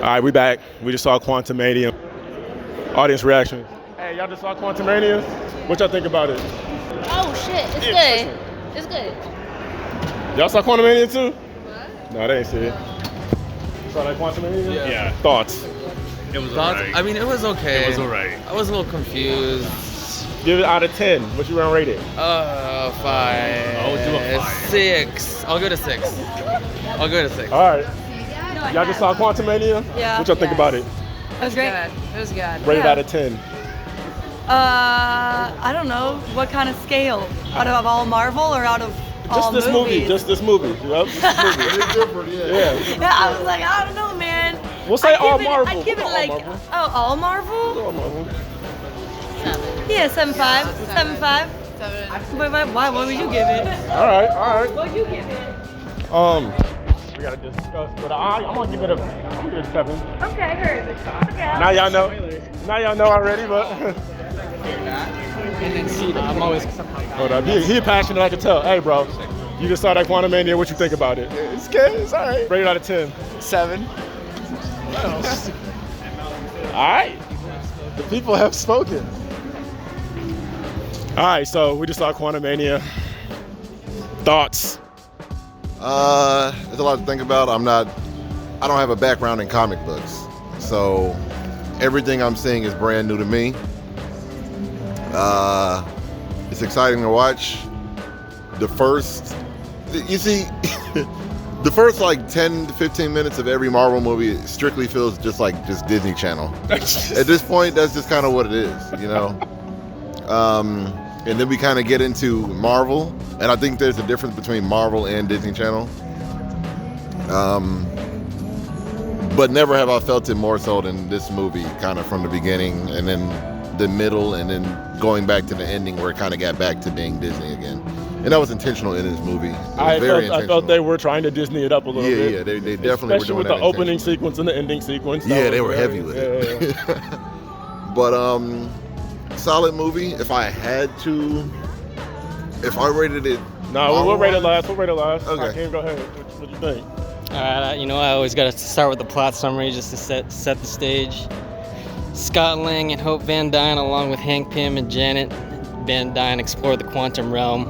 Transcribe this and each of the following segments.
All right, we back. We just saw Quantumania. Audience reaction. Hey, y'all just saw Quantumania? What y'all think about it? Oh shit, it's good. It's good. Y'all saw Quantumania too? What? No, they ain't see it. Saw that Quantumania? Yeah. Thoughts? It was alright. I mean, it was okay. It was alright. I was a little confused. Give it out of 10. What you gonna rate it? 5. I'll do a 5. 6. I'll go to 6. I'll go to 6. All right. Y'all just saw Quantumania? Yeah. What y'all think about it? It was great. It was good. Rate it out of 10. I don't know. What kind of scale? Out of all Marvel or out of all Just this movies? movie. Just this movie. Yep. Just this movie. It's different, yeah. Yeah, I was like, I don't know, man. We'll say all I'd Marvel. give it All like, Marvel. all Marvel? All Marvel. 7. Yeah, 7.5. 7.5. 7. Why? What would you give it? All right. What would you give it? We gotta discuss, but I'm gonna give it a 7. Okay, heard. Okay. Now y'all know. Now y'all know already, but. And then see, I'm always. Hold up. He passionate, I can tell. Hey, bro. You just saw that Quantumania. What you think about it? It's good. It's all right. Rate it out of 10. 7. All right. The people have spoken. All right, so we just saw Quantumania. Thoughts? There's a lot to think about. I don't have a background in comic books, so everything I'm seeing is brand new to me. It's exciting to watch. The first like 10 to 15 minutes of every Marvel movie strictly feels just like just Disney Channel. At this point, that's just kind of what it is, you know? And then we kind of get into Marvel, and I think there's a difference between Marvel and Disney Channel. But never have I felt it more so than this movie, kind of from the beginning, and then the middle, and then going back to the ending where it kind of got back to being Disney again. And that was intentional in this movie. I felt they were trying to Disney it up a little bit. Yeah, they definitely were doing Especially with the opening sequence and the ending sequence. Yeah, they were heavy with it. But solid movie. If I rated it. No, we'll rate it last. Okay. I can't go ahead. What you think? I always got to start with the plot summary just to set the stage. Scott Lang and Hope Van Dyne, along with Hank Pym and Janet Van Dyne, explore the quantum realm,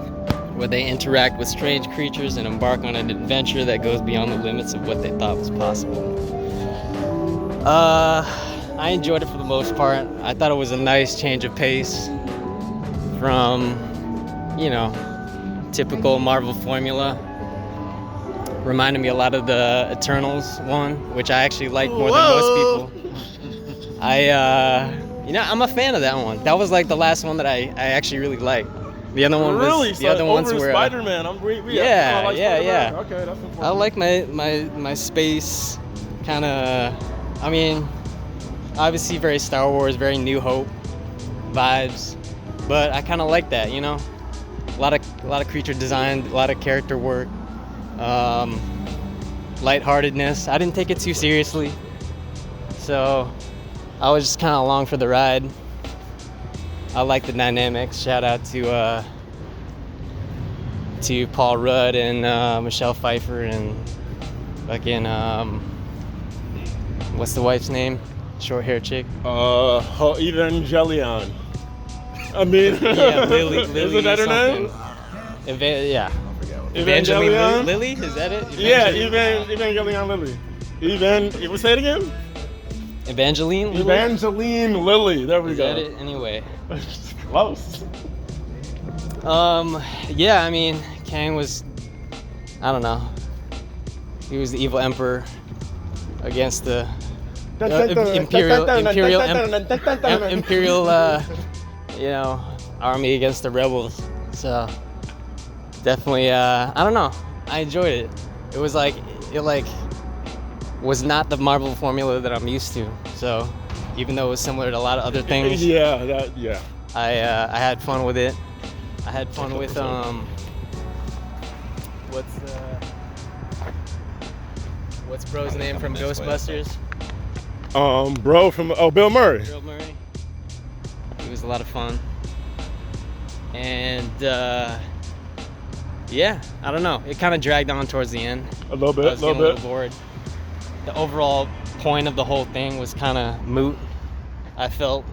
where they interact with strange creatures and embark on an adventure that goes beyond the limits of what they thought was possible. I enjoyed it for the most part. I thought it was a nice change of pace from, typical Marvel formula. Reminded me a lot of the Eternals one, which I actually like more than most people. I'm a fan of that one. That was like the last one that I actually really liked. The other one was the other ones were Spider-Man. Yeah. Okay, that's important. I like my space kind of. I mean, obviously very Star Wars, very New Hope vibes, but I kind of like that. A lot of creature design, a lot of character work, lightheartedness. I didn't take it too seriously, so I was just kind of along for the ride. I like the dynamics. Shout out to Paul Rudd and Michelle Pfeiffer and fucking what's the wife's name? Short hair chick. Evangelion. I mean, yeah, Lily isn't that her name? Yeah. Evangelion Lily? Is that it? Yeah, Evangelion Lily. Say it again. Evangeline Lily? Evangeline Lilly. There we Is go. that it? Anyway. Close. Yeah, I mean, Kang was, I don't know. He was the evil emperor against the imperial army against the rebels. So definitely, I don't know. I enjoyed it. It was was not the Marvel formula that I'm used to. So even though it was similar to a lot of other things, I had fun with it. I had fun with what's bro's name from Ghostbusters? Bro from Bill Murray. Bill Murray. He was a lot of fun. And yeah, I don't know. It kind of dragged on towards the end. A little bit, I was getting a little bored. The overall point of the whole thing was kind of moot. I felt.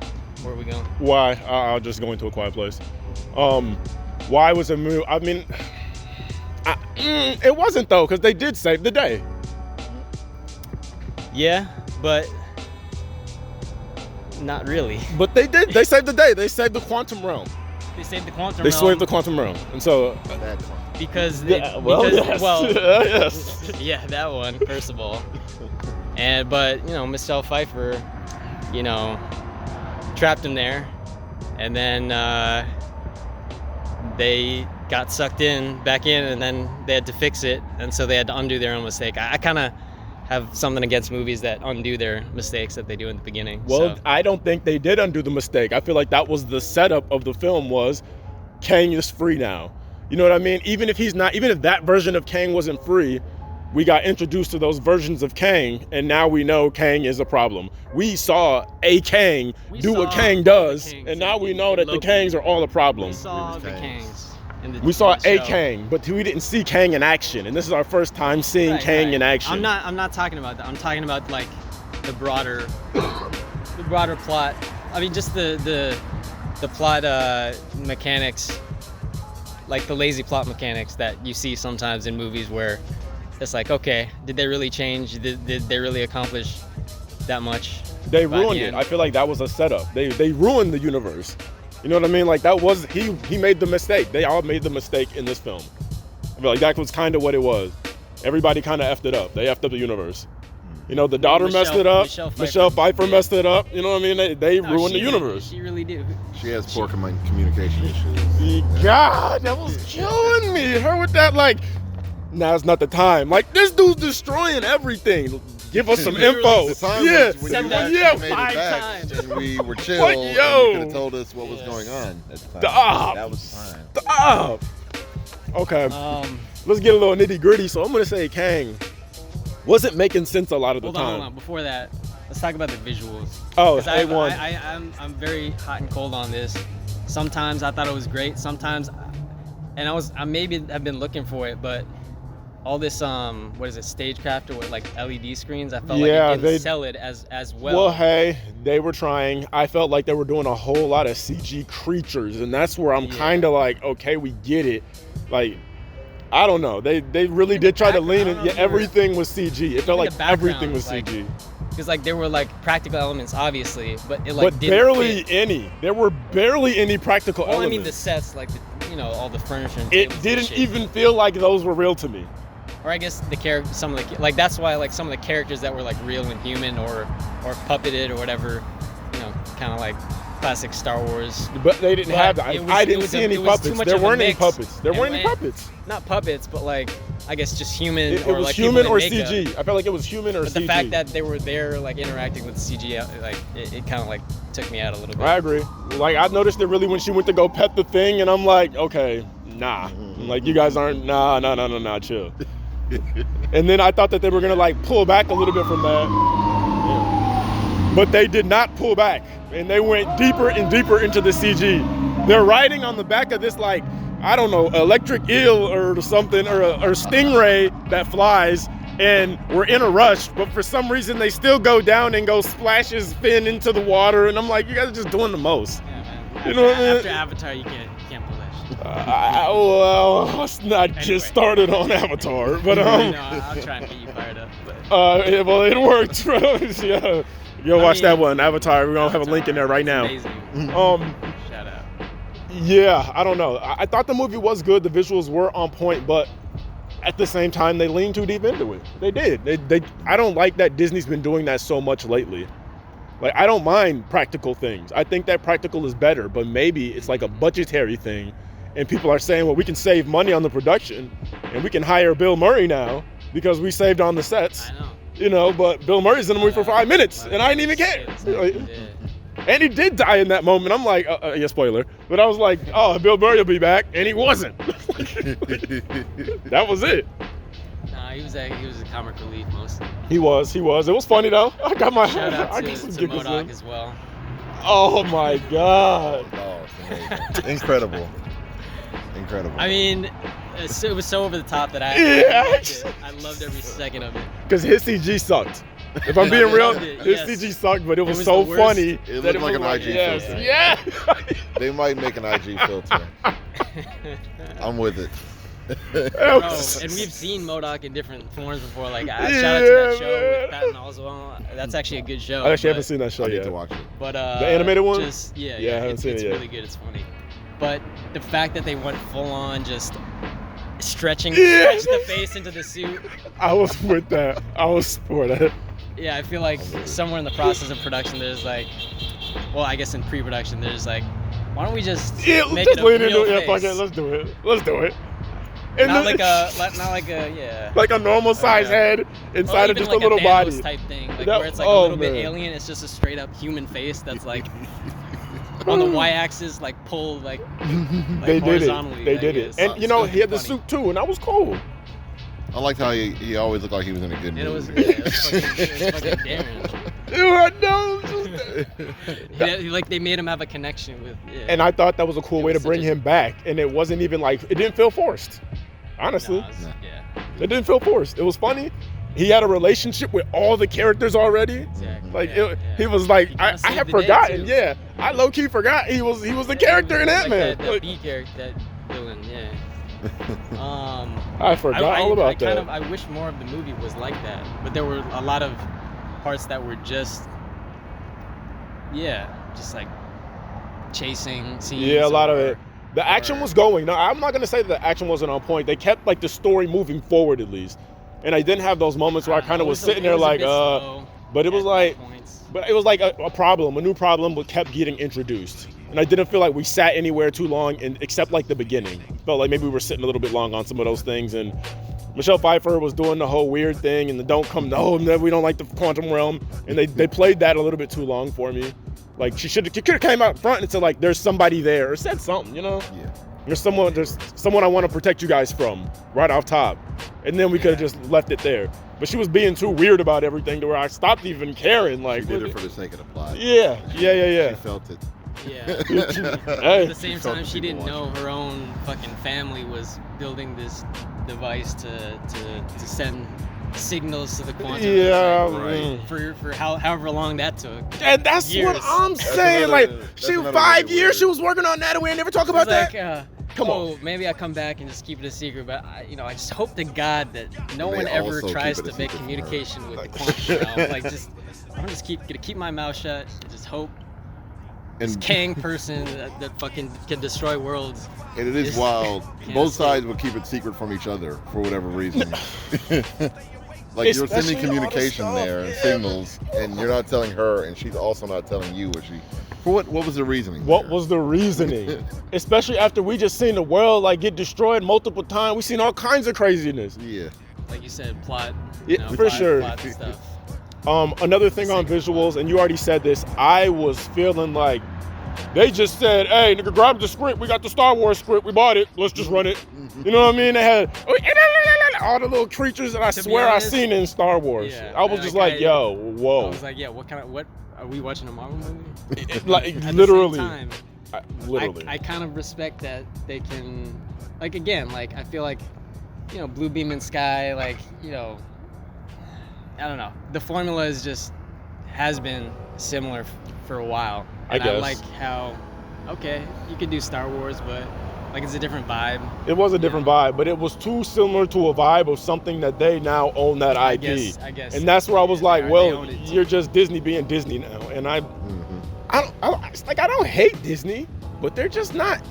Where are we going? Why? I'll just go into A Quiet Place. Why was it moot? I mean, it wasn't though, because they did save the day. Yeah, but not really. But they did. They saved the day. They saved the quantum realm. They saved the quantum They realm. saved the quantum realm, and so. Because Yes. yeah, that one first of all, but Michelle Pfeiffer, trapped him there, and then they got sucked back in, and then they had to fix it, and so they had to undo their own mistake. I kind of have something against movies that undo their mistakes that they do in the beginning. Well, so. I don't think they did undo the mistake. I feel like that was the setup of the film was Kang is free now. You know what I mean? Even if that version of Kang wasn't free, we got introduced to those versions of Kang, and now we know Kang is a problem. We saw a Kang do what Kang does, and now we know that the Kangs are all a problem. We saw the Kangs. We saw a Kang, but we didn't see Kang in action, and this is our first time seeing Kang in action. I'm not talking about that. I'm talking about like the broader plot. I mean, just the plot mechanics, like the lazy plot mechanics that you see sometimes in movies where it's like, okay, did they really change? Did they really accomplish that much? They ruined it. I feel like that was a setup. They ruined the universe. You know what I mean? Like that was he made the mistake. They all made the mistake in this film. I feel like that was kind of what it was. Everybody kind of effed it up. They effed up the universe. The daughter messed it up. Michelle Pfeiffer messed it up. You know what I mean? They ruined the universe. She really did. She has poor communication issues. God, that was killing me. Her with that now's not the time. Like this dude's destroying everything. Give us some info. The time Yeah, was when you yeah, made it 5 back times. and we were chill. Like, and yo. you could have told us what was going on at the time. Stop. That was fine. Stop. Okay, let's get a little nitty gritty. So I'm gonna say Kang wasn't making sense a lot of the time. Hold on. Before that, let's talk about the visuals. Oh, 'Cause A1. I'm very hot and cold on this. Sometimes I thought it was great. Sometimes, and I maybe have been looking for it, but all this what is it, stagecraft or what, like LED screens? I felt like it didn't sell it as well. Well, hey, they were trying. I felt like they were doing a whole lot of CG creatures, and that's where I'm kind of like, okay, we get it. Like, I don't know. They really did try to lean in. Yeah, everything was CG. It felt like everything was CG. Because there were practical elements, obviously, but it didn't barely fit. any. There were barely any practical elements. I mean the sets, all the furniture. And it didn't even feel like those were real to me. Or I guess some of the that's why some of the characters that were real and human or puppeted or whatever, kind of like classic Star Wars. But they didn't have that. I didn't see any puppets. There weren't any puppets. There weren't any puppets. Not puppets, but I guess just human. It was human or CG. I felt like it was human or CG. But the fact that they were there interacting with CG, it kind of took me out a little bit. I agree. I noticed it really when she went to go pet the thing, and I'm like, okay, nah. You guys aren't, nah, chill. And then I thought that they were gonna pull back a little bit from that. Yeah. But they did not pull back. And they went deeper and deeper into the CG. They're riding on the back of this I don't know, electric eel or something, or stingray that flies, and we're in a rush, but for some reason they still go down and go splash his fin into the water, and I'm like, you guys are just doing the most. Yeah, man. You know what I mean? After Avatar, you can't pull that shit. Well, let's not get started on Avatar, but I'll try and get you fired up. But. Well, it worked, bro. Yeah, go watch that one, Avatar. We're gonna have a link in there right now. Amazing. Shout out. Yeah, I don't know. I thought the movie was good. The visuals were on point, but at the same time, they leaned too deep into it. They did. They. I don't like that Disney's been doing that so much lately. I don't mind practical things. I think that practical is better, but maybe it's a budgetary thing, and people are saying, well, we can save money on the production, and we can hire Bill Murray now because we saved on the sets. I know. But Bill Murray's in the movie for 5 minutes, and I didn't even care. And he did die in that moment. I'm like, yeah, spoiler. But I was like, oh, Bill Murray will be back, and he wasn't. That was it. Nah, he was a comic relief mostly. He was. It was funny though. I got my. Shout out I got some to giggles MODOK in. as well. Oh my God. Oh, it's amazing. Incredible. I mean, it was so over the top that I loved every second of it. Because his CG sucked. If I'm being real, loved it, his yes. CG sucked, but it was was so the worst. funny. It that looked like an was IG yes, filter. Yeah. They might make an IG filter. I'm with it. Bro, and we've seen MODOK in different forms before. Like, shout out to that show with Patton Oswalt. That's actually a good show. I actually but- haven't seen that show I need yet. to watch it. But The animated one? Just, Yeah, I haven't seen it's it yet. really good. It's funny. But the fact that they went full on just stretch Yeah. the face into the suit. I was with that. I was for that. Yeah, I feel like somewhere in the process of production, there's like, well, I guess in pre-production, there's like, why don't we just Yeah, make just it a lean real into it. Yeah, face? fuck it. Let's do it. Let's do it. And Not then- like a, yeah. like a normal size yeah. head Or inside of even just like a little Thanos body. type thing, like That- where it's like oh, a little bit man. alien. It's just a straight up human face that's like on the y-axis, like pulled like They did horizontally. it. They I did it. guess. And you know, he had the Funny. suit too, and that was cool. I liked how he always looked like he was in a good And it mood. was, yeah, it was fucking Darren. Ew, I know. Like they made him have a connection with. Yeah. And I thought that was a cool It way to was bring such a- him back, and it wasn't even like it didn't feel forced. Honestly, Nah, it was- yeah, it didn't feel forced. It was funny. He had a relationship with all the characters already. exactly. Like yeah, it, yeah. he was like, He I kinda saved had the day, forgotten. too. Yeah, I low key forgot he was the character in Like Ant-Man. that B character, that villain. Yeah. I forgot all about that. I wish more of the movie was like that, but there were a lot of parts that were just like chasing scenes. Yeah, a lot of or- it. The action or- was going. No, I'm not gonna say that the action wasn't on point. They kept like the story moving forward at least, and I didn't have those moments where I kind of was sitting there like, but it was like, but it was like a problem, a new problem, but kept getting introduced, and I didn't feel like we sat anywhere too long, and except like the beginning. Felt like maybe we were sitting a little bit long on some of those things, and Michelle Pfeiffer was doing the whole weird thing, and the don't come, no, we don't like the quantum realm, and they played that a little bit too long for me. Like she could have came out front and said like, there's somebody there, or said something, you know? Yeah. There's someone I want to protect you guys from, right off top. And then we could have just left it there. But she was being too weird about everything to where I stopped even caring. Like, She did it for the sake of the plot. yeah. She felt it. Yeah. Hey. At the same felt time, the she people didn't know her own fucking family was building this device to send signals to the quantum. Yeah, Right. For however long that took. And that's Years. what I'm saying. another- Like, that's she another 5 really years weird- she was working on that, and we ain't never talk It about was like, that. Come on. maybe I come back and just keep it a secret, but I just hope to God that no They one ever also keep tries it a to make secret from her. communication with the quantum realm. Like, I'm just gonna keep my mouth shut and just hope this And, Kang person that fucking can destroy worlds. and it is Just wild. can't Both escape. sides will keep it secret from each other for whatever reason. Like you're Especially sending all the communication stuff, there and yeah. signals, and you're not telling her, and she's also not telling you what she. For what? What was the reasoning? What there? was the reasoning? Especially after we just seen the world like get destroyed multiple times. We seen all kinds of craziness. Yeah. Like you said, plot. Yeah, for sure. Plot stuff. Another thing on visuals, and you already said this, I was feeling like they just said, hey, nigga, grab the script. We got the Star Wars script. We bought it. Let's just run it. You know what I mean? They had all the little creatures that I To be swear I honest, seen in Star Wars. yeah, I was just like, yo, I whoa. was like, yeah, what are we watching a Marvel movie? Like, At the literally. same time, Literally. I kind of respect that they can, like, again, like, I feel like, Blue Beam in Sky, like, I don't know. The formula has been similar for a while. I And I guess. like how, okay, you could do Star Wars, but, like, it's a different vibe. It was a different vibe, but it was too similar to a vibe of something that they now own that IP. I guess. And that's where I was Yeah, like, they well, own it too. you're just Disney being Disney now. And I don't hate Disney, but they're not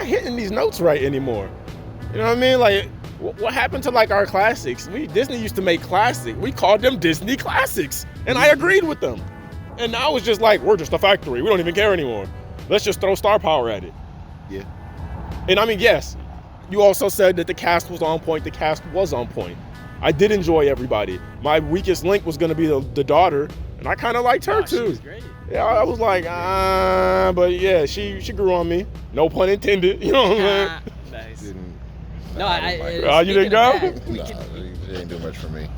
hitting these notes right anymore. You know what I mean? Like, what happened to like our classics? Disney used to make classic. We called them Disney classics, and I agreed with them. And now it's just like, we're just a factory. We don't even care anymore. Let's just throw star power at it. Yeah. And I mean, yes, you also said that the cast was on point. The cast was on point. I did enjoy everybody. My weakest link was going to be the daughter, and I kind of liked her She too. was great. Yeah, I was like, but yeah, she grew on me. No pun intended. You know what I'm saying? Nice. Didn't. No, Oh, you didn't go? Nah, it didn't do much for me.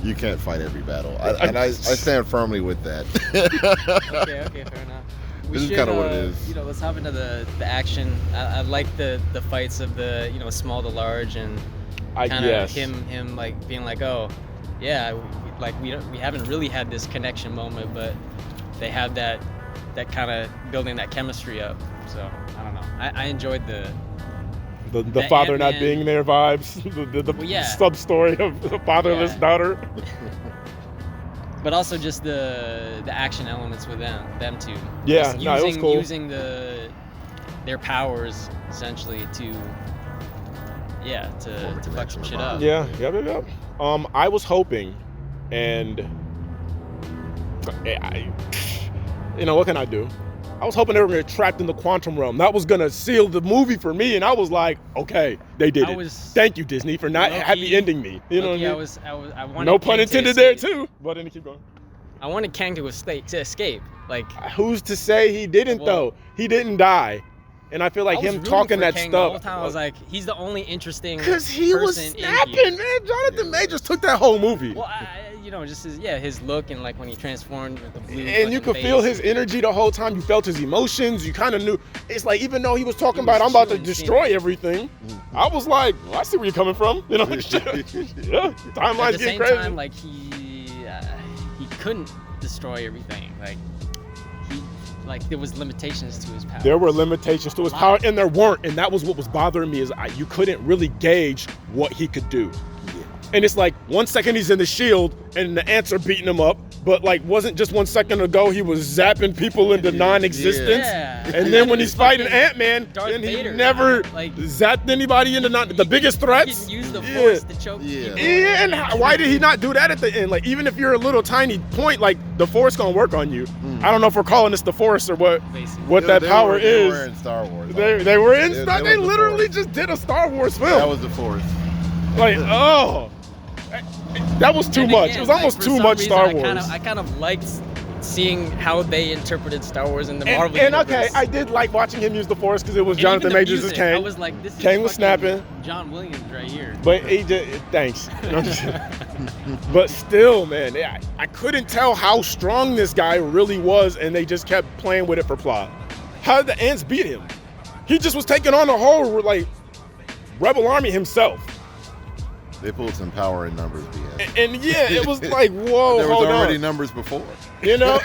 You can't fight every battle, I stand firmly with that. Okay, fair enough. This is kinda what it is. Let's hop into the action. I like the fights of the small to large and kind of Yes. him like being like, oh, yeah, we haven't really had this connection moment, but they have that kind of building that chemistry up. So I don't know. I enjoyed the father not Ant-Man. being there vibes, the Well, yeah. sub story of the fatherless Yeah. daughter. but also just the action elements with them two. Yeah, Just no, it was cool. Using their powers essentially to fuck some shit up. Yeah, yep. I was hoping, and what can I do? I was hoping they were gonna get trapped in the quantum realm. That was gonna seal the movie for me, and I was like, okay, they did it. Thank you, Disney, for not happy ending me. You know what I mean? I wanted No pun Kang to intended there escape. too. But then keep going. I wanted Kang to escape. Like, Who's to say he didn't though? He didn't die, and I feel like I was him rooting talking for that Kang stuff. The whole time I was like, he's the only interesting. Because he was person in snapping, here. man. Jonathan Majors took that whole movie. Well, just his look and like when he transformed with the blue. And you fucking could feel face. his energy the whole time. You felt his emotions. You kind of knew. It's like, even though he was talking about, I'm about to destroy everything, I was like, well, I see where you're coming from. You know, yeah, At timeline's the getting same crazy. time, like he couldn't destroy everything. Like there was limitations to his power. There were limitations to his power, and there weren't. And that was what was bothering me, is you couldn't really gauge what he could do. And it's like 1 second he's in the shield and the ants are beating him up, but like wasn't just 1 second ago he was zapping people into non-existence. Yeah. And then when he's fighting Ant-Man, Darth then he Vader, never like, zapped anybody into the biggest He threats. can use the force to choke people. Yeah, and why did he not do that at the end? Like, even if you're a little tiny point, like the force gonna work on you. I don't know if we're calling this the force or what that power They is. were in Star Wars. They were in Star. They was the literally Force. just did a Star Wars film. That was the Force. Like, oh, that was too And much. again, it was almost for too some much reason, Star Wars. I kind of liked seeing how they interpreted Star Wars in the Marvel And universe. okay, I did like watching him use the Force because it was And Jonathan even the Majors as music, Kang. I was like, this is Kang was fucking snapping. John Williams right here. But he just, thanks. But still, man, I couldn't tell how strong this guy really was, and they just kept playing with it for plot. How did the ants beat him? He just was taking on the whole rebel army himself. They pulled some power in numbers, BS. And yeah, it was like, whoa, There was hold already on. numbers before. You know,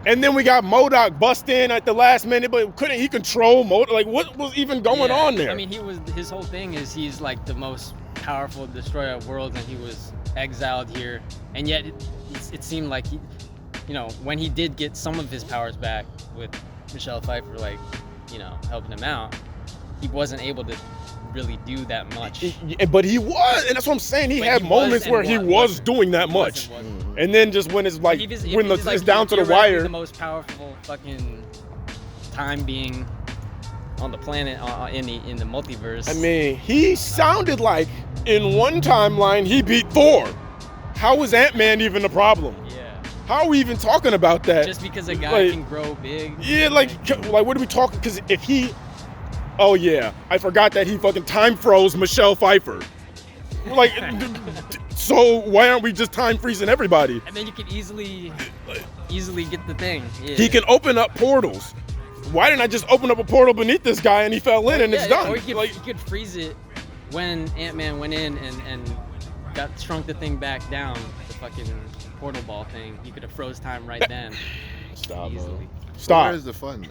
and then we got MODOK bust in at the last minute, but couldn't he control MODOK? Like, what was even going on there? I mean, his whole thing is he's like the most powerful destroyer of worlds, and he was exiled here, and yet it seemed like he, when he did get some of his powers back with Michelle Pfeiffer, helping him out, he wasn't able to really do that much. But he was, and that's what I'm saying. He had moments where he was doing that much. And then just when it's like, it's down to the wire. The most powerful fucking time being on the planet in the multiverse. I mean, he sounded like in one timeline he beat Thor. How was Ant-Man even a problem? Yeah. How are we even talking about that? Just because a guy can grow big. Yeah, like what are we talking? Because if he, oh yeah, I forgot that he fucking time froze Michelle Pfeiffer. Like, so why aren't we just time freezing everybody? And then you can easily get the thing. Yeah. He can open up portals. Why didn't I just open up a portal beneath this guy and he fell in and it's done? Or you could freeze it when Ant-Man went in and shrunk the thing back down, the fucking portal ball thing. You could have froze time right then. Stop, easily. Stop. Where's the fun, though?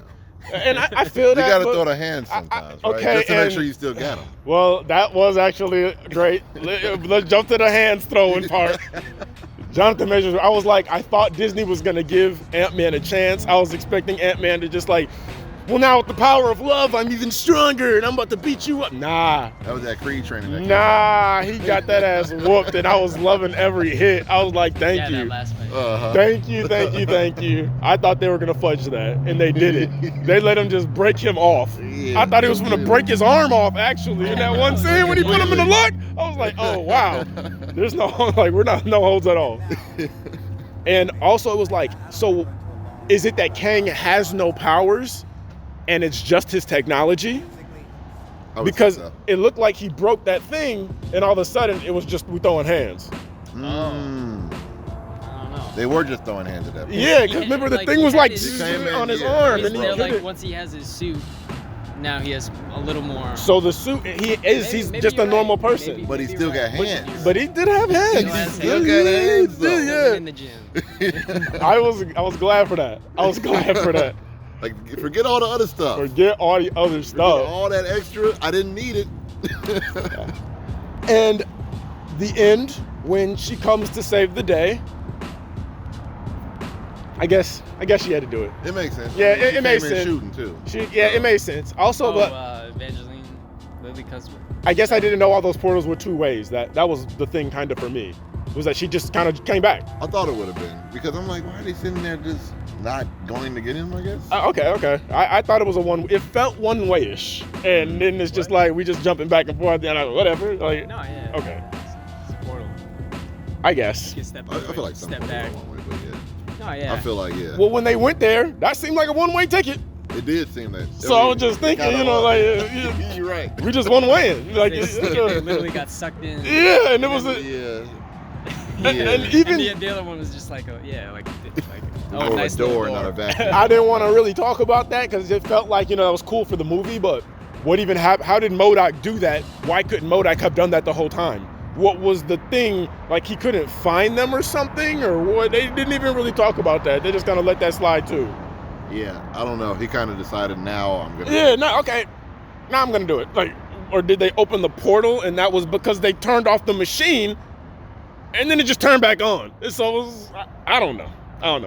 And I feel that. You gotta but throw the hands sometimes, right? okay, Just to make and- sure you still got them. Well, that was actually great. Let's jump to the hands throwing part. Jonathan Majors, I was like, I thought Disney was gonna give Ant-Man a chance. I was expecting Ant-Man to just like, well, now with the power of love, I'm even stronger and I'm about to beat you up. Nah. That was that Creed training. That Nah, he got that ass whooped and I was loving every hit. I was like, thank That you. last fight. Thank you. I thought they were gonna fudge that, and they did it. They let him just break him off. Yeah, I thought he was gonna break his arm off, actually. In that one scene when he put him in the lock, I was like, oh wow. There's no we're not no holds at all. And also it was like, so is it that Kang has no powers and it's just his technology? I would say Because so. it looked like he broke that thing and all of a sudden it was just we throwing hands. Mm. I don't know. They were just throwing hands at that point. Yeah, because remember the thing was like He came in, on his yeah, arm He's and he there, hit like it. once he has his suit, now he has a little more. So the suit, he's maybe just a you're normal right. person. Maybe- But he maybe still you're got right. hands. But he did have hands. He has Still hands. got hands, though. Yeah. In the gym. I was glad for that. I was glad for that. Like, forget all the other stuff. Forget all the other Forget stuff. all that extra. I didn't need it. And the end, when she comes to save the day, I guess she had to do it. It makes sense. Yeah, She it made came in sense. shooting too. It made sense. Also, but Evangeline Lily Cuthbert. I guess I didn't know all those portals were two ways. That was the thing, kind of for me, was that she just kind of came back. I thought it would have been, because I'm like, why are they sitting there just not going to get him? I guess. Okay. I thought it was a one. It felt one way-ish, and then it's just like we just jumping back and forth, and whatever. Like, No, yeah. okay, It's a portal. I guess. You can step I feel like some step people back. go one way, but yeah. No, yeah. I feel like Well, when they went there, that seemed like a one-way ticket. it did seem that. So I was just thinking, kinda you know, was. like You're right. we just one way. Like, they literally got sucked in. yeah, and it was a, Yeah. and And even the other one was just like a Or oh, nice a door, little not a door. vacuum. I didn't want to really talk about that because it felt like, you know, that was cool for the movie, but what even happened? How did MODOK do that? Why couldn't MODOK have done that the whole time? What was the thing? Like, he couldn't find them or something, or what? They didn't even really talk about that. They just kind of let that slide too. Yeah, I don't know. He kind of decided now I'm gonna. Yeah, no, okay, now I'm gonna do it. Like, or did they open the portal and that was because they turned off the machine, and then it just turned back on? So it was, I don't know.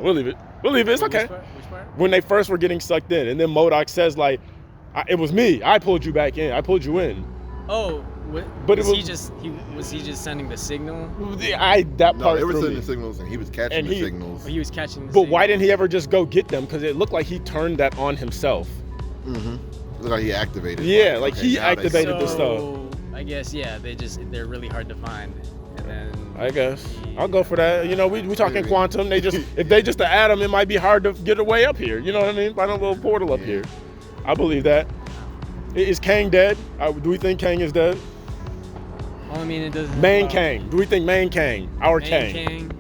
We'll leave it. It's okay. Which part? When they first were getting sucked in, and then MODOK says like, "It was me. I pulled you back in. I pulled you in." Oh, But was it he just sending the signal? That No, part they were threw sending me. signals and he was catching And the he- signals. Or he was catching the But signal? why didn't he ever just go get them? Because it looked like he turned that on himself. Mm-hmm. Looked like he activated. Yeah, like he now they- activated the stuff. So, I guess, yeah, they're really hard to find. And then I guess I'll go for that. You know, we talking Maybe. quantum. They just if they just an atom, it might be hard to get away up here. You know what I mean? Find a little portal up Yeah. here. I believe that. Is Kang dead? Do we think Kang is dead? Well, I mean, it doesn't. Main Kang. Do we think main Kang? Our Main Kang. Kang.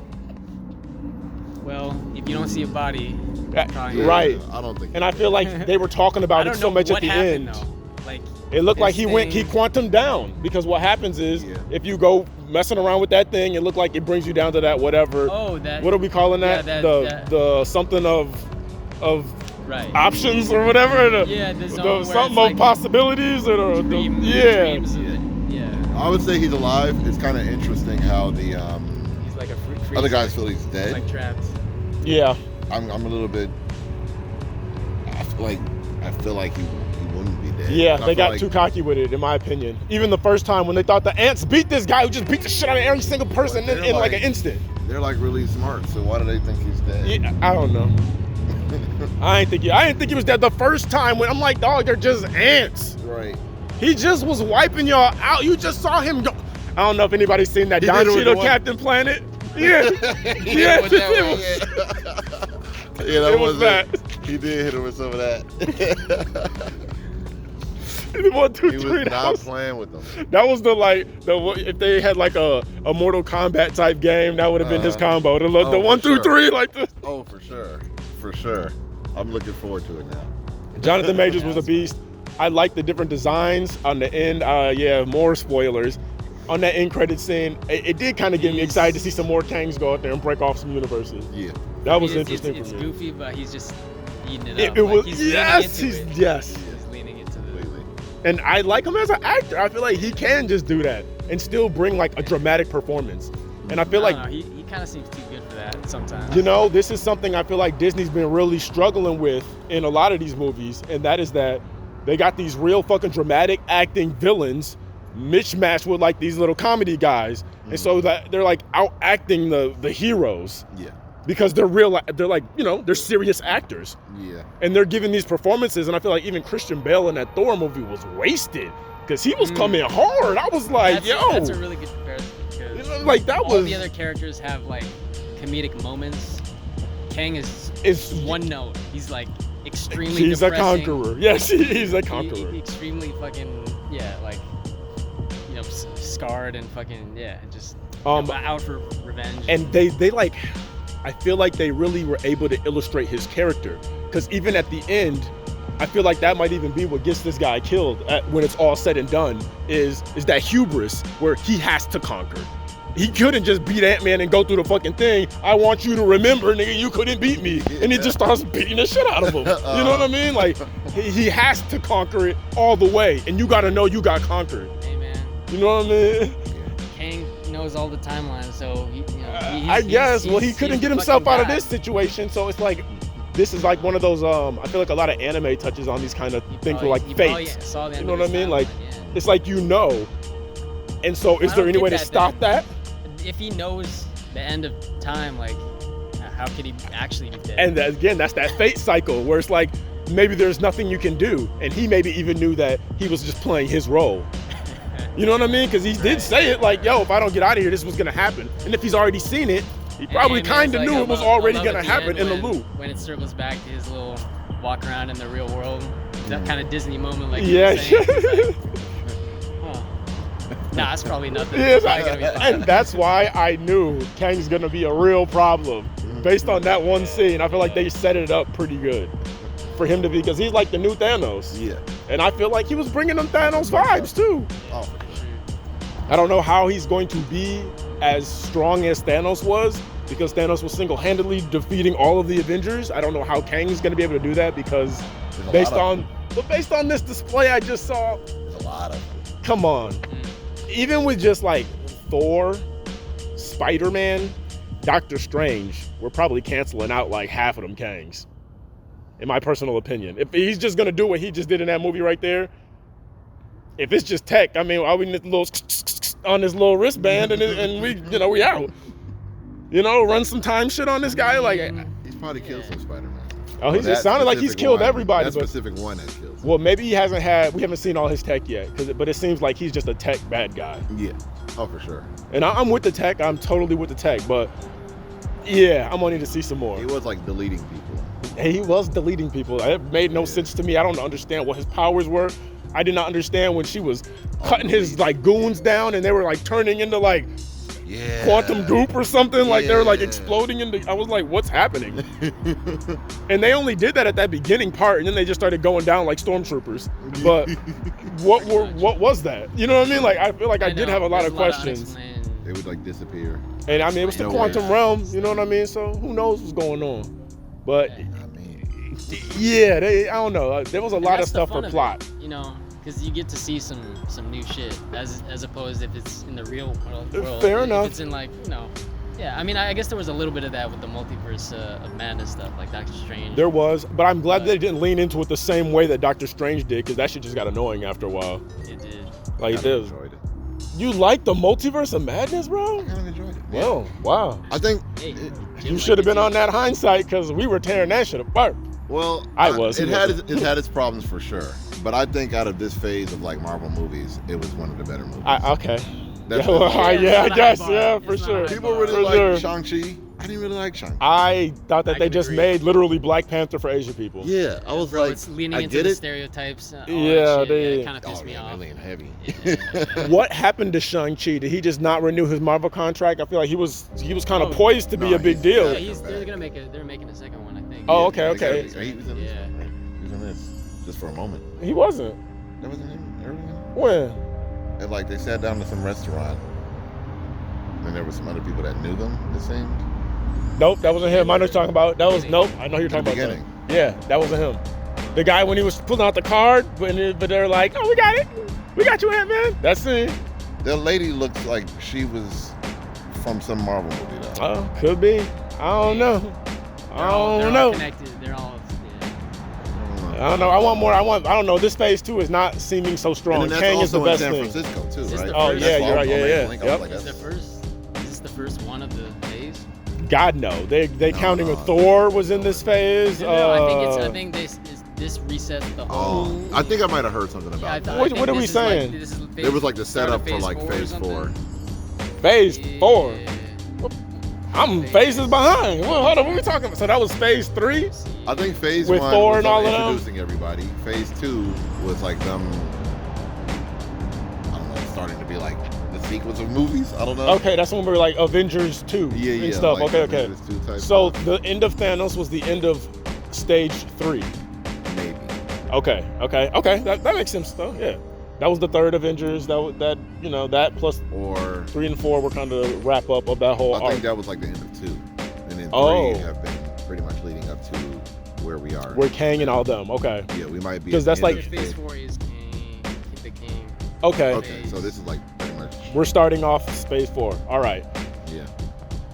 Well, if you don't see a body, probably Yeah, not. Right. I don't think. And I feel like they were talking I about don't it so know much what at the happened, end. though. Like, It looked like this he thing- quantum down, because what happens is Yeah. if you go messing around with that thing, it looked like it brings you down to that whatever. Oh, that. What are we calling that? Yeah, the something of Right. options or whatever. Yeah, the zone the where something it's of like possibilities or yeah. dreams of it. Yeah. I would say he's alive. It's kind of interesting how the He's like a free other guys feel he's dead. like trapped. Yeah. I'm a little bit. I feel like he wouldn't be dead. Yeah, I they feel got like- too cocky with it, in my opinion. Even the first time when they thought the ants beat this guy who just beat the shit out of every single person But they're in like like- an instant. They're like really smart, so why do they think he's dead? Yeah, I don't know. I didn't think he was dead the first time when I'm like, dog, they're just ants. Right. He just was wiping y'all out. You just saw him go. I don't know if anybody's seen that He Don did it with Cheadle the one- Captain Planet. Yeah. Yeah, yeah. that It was that. He did hit him with some of that. 1, 2, He 3. was not playing with them. That was if they had like a Mortal Kombat type game, that would have been his combo. The Oh, 1 for through sure. 3, like this. Oh, for sure. I'm looking forward to it now. Jonathan Majors was a beast. I like the different designs on the end. More spoilers. On that end credit scene, it did kind of get me excited to see some more Kangs go out there and break off some universes. Yeah. That was It's interesting It's for me. goofy, but he's just eating it It, up. it Like, was he's leaning yes, into it. yes. He's leaning into the. Completely. And I like him as an actor. I feel like he can just do that and still bring like a dramatic performance. And I feel I like, don't know, he kind of seems too good for that sometimes. you know, this is something I feel like Disney's been really struggling with in a lot of these movies, and that is that they got these real fucking dramatic acting villains mismatched with like these little comedy guys, and so that they're like out acting the heroes Yeah. because they're real. They're like, you know, they're serious actors, Yeah. and they're giving these performances. And I feel like even Christian Bale in that Thor movie was wasted because he was coming hard. I was like, That's a really good comparison because You know, like that all was the other characters have like comedic moments. Kang is one note. He's like extremely he's depressing. a conqueror. Yes, he's a He conqueror. extremely fucking like you know scarred and fucking just out for revenge. And they like, I feel like they really were able to illustrate his character, because even at the end, I feel like that might even be what gets this guy killed when it's all said and done, is that hubris where he has to conquer. He couldn't just beat Ant-Man and go through the fucking thing. I want you to remember, nigga, you couldn't beat me. And he just starts beating the shit out of him. You know what I mean? Like, he has to conquer it all the way. And you gotta know you got conquered. Hey, man. You know what I mean? Kang knows all the timelines, so I guess. Well, he couldn't get himself out of this situation, so it's like, this is like one of those, I feel like a lot of anime touches on these kind of things where like fate. You know what I mean? Like, it's like, you know. And so is there any way to stop that? If he knows the end of time, like, how could he actually be dead? And again, that's that fate cycle where it's like, maybe there's nothing you can do. And he maybe even knew that he was just playing his role. You know what I mean? Because he did say it like, yo, if I don't get out of here, this was gonna happen. And if he's already seen it, he probably kind of knew it was already gonna happen in the loop. When it circles back to his little walk around in the real world, that kind of Disney moment, like yeah. Nah, it's probably nothing. Yeah, It's probably gonna be fine. and that's why I knew Kang's gonna be a real problem. Based on that one scene, I feel like they set it up pretty good for him to be, because he's like the new Thanos. Yeah. And I feel like he was bringing them Thanos vibes too. Oh, I don't know how he's going to be as strong as Thanos was, because Thanos was single-handedly defeating all of the Avengers. I don't know how Kang is going to be able to do that, because based on this display I just saw, there's a lot of. Come on. Even with just like Thor, Spider-Man, Doctor Strange, we're probably canceling out like half of them Kangs, in my personal opinion. If he's just gonna do what he just did in that movie right there, if it's just tech, I mean, all we need a little on this little wristband and we out. You know, run some time shit on this guy. Like, He's probably killed some Spider-Man. oh, he just sounded like he's killed everybody. That specific one has killed. Well, maybe we haven't seen all his tech yet, but it seems like he's just a tech bad guy. Yeah. Oh, for sure. And I'm with the tech. I'm totally with the tech, but yeah, I'm gonna need to see some more. He was like deleting people. He was deleting people. It made no sense to me. I don't understand what his powers were. I did not understand when she was cutting his like goons down and they were like turning into like quantum goop or something. Like they were like exploding into. I was like, what's happening? And they only did that at that beginning part, and then they just started going down like stormtroopers. But what was that? You know what I mean? Like I feel like I did have a lot of questions. They would like disappear. And I mean, it was the quantum realm. You know what I mean? So who knows what's going on? But yeah, I don't know. There was a lot of stuff for plot. You know, because you get to see some new shit as opposed if it's in the real world. Fair enough. If it's in like, you know, yeah. I mean, I guess there was a little bit of that with the multiverse of madness stuff, like Doctor Strange. There was, but I'm glad they didn't lean into it the same way that Doctor Strange did, because that shit just got annoying after a while. It did. Like it did. Enjoyed it. You like the multiverse of madness, bro? I kind of enjoyed it. Well, wow. I think You should have been on that hindsight, because we were tearing that shit apart. Well, I was. It had its problems for sure, but I think out of this phase of like Marvel movies, it was one of the better movies. Okay. That's I guess, yeah, for sure. People really like Shang-Chi. I didn't really like Shang-Chi. I thought that they just made literally Black Panther for Asian people. Yeah, I was Bro, like, it's leaning I into get the it. stereotypes. They kind of pissed me off. Really heavy. What happened to Shang-Chi? Did he just not renew his Marvel contract? I feel like he was kind of poised to be a big deal. Yeah, they're making a second one, I think. Oh, okay. He was in this. Right? He was in this just for a moment. He wasn't. That wasn't him. When? And like they sat down to some restaurant, and there were some other people that knew them. It seemed. Nope, that wasn't him. I know you're talking about. That was nope. I know you're talking about. Beginning. Yeah, that wasn't him. The guy when he was pulling out the card, but they're like, "Oh, we got it. We got you, Ant-Man." That's it. The lady looked like she was from some Marvel movie though. Oh, could be. I don't know. They're all connected. They're all. I don't know. I want more. I don't know. This phase 2 is not seeming so strong. And that's Kang is the also best in thing. San Francisco too, right? Oh yeah, you're right. Yeah. Yep. Is this the first one of the phase? God no. They counting with Thor was in this phase. No, I think this resets the whole. Oh, I think I might have heard something about that. What are we saying? It was like the setup for like phase 4. Phase 4. I'm phases behind. Well, hold on, what are we talking about? So that was phase 3? I think phase with 1 Thor was and all of them? introducing everybody. Phase 2 was like them, I don't know, starting to be like the sequence of movies. I don't know. Okay, that's when we were like Avengers 2 and stuff. Like okay. So the end of Thanos was the end of stage 3. Maybe. Okay. That makes sense though. Yeah. That was the third Avengers. That plus Or 3 and 4 were kind of wrap up of that whole I arc. think that was like the end of 2, and then 3 Oh. have been pretty much leading up to where we are. We're Kang and all them. Okay. Yeah, we might be. 'Cause at that's the end like- of Phase Phase- 4 is the King. Okay. Okay, so this is like pretty much. We're starting off Phase 4. All right. Yeah.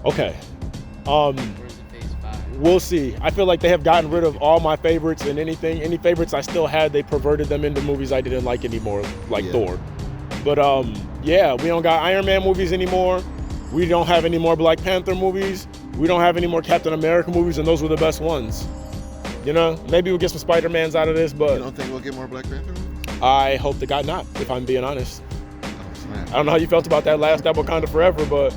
Okay. Where's the Phase 5? We'll see. I feel like they have gotten rid of all my favorites and any favorites I still had, they perverted them into movies I didn't like anymore, like Yeah. Thor. But yeah, we don't got Iron Man movies anymore. We don't have any more Black Panther movies. We don't have any more Captain America movies, and those were the best ones. You know, maybe we'll get some Spider-Mans out of this, You but don't think we'll get more Black Panther movies? I hope to God not, if I'm being honest. Oh, snap. I don't know how you felt about that Wakanda Forever, but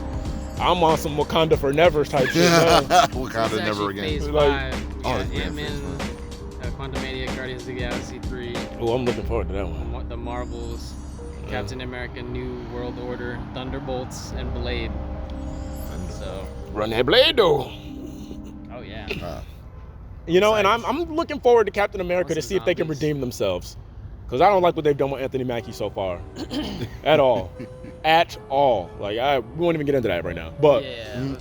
I'm on some Wakanda for never type shit. man. Wakanda It's never actually again. Phase Like- 5. Oh, Yeah, it's been Ant-Man, Phase Quantumania, Guardians of the Galaxy 3, Oh, I'm looking forward to that one. the Marvels, Captain America, New World Order, Thunderbolts, and Blade. So, Run that blade, though. oh yeah. You know, and Besides- I'm looking forward to Captain America Plus to the see if they can zombies. redeem themselves. Because I don't like what they've done with Anthony Mackie so far. At all. At all. Like, we won't even get into that right now. But, Yeah.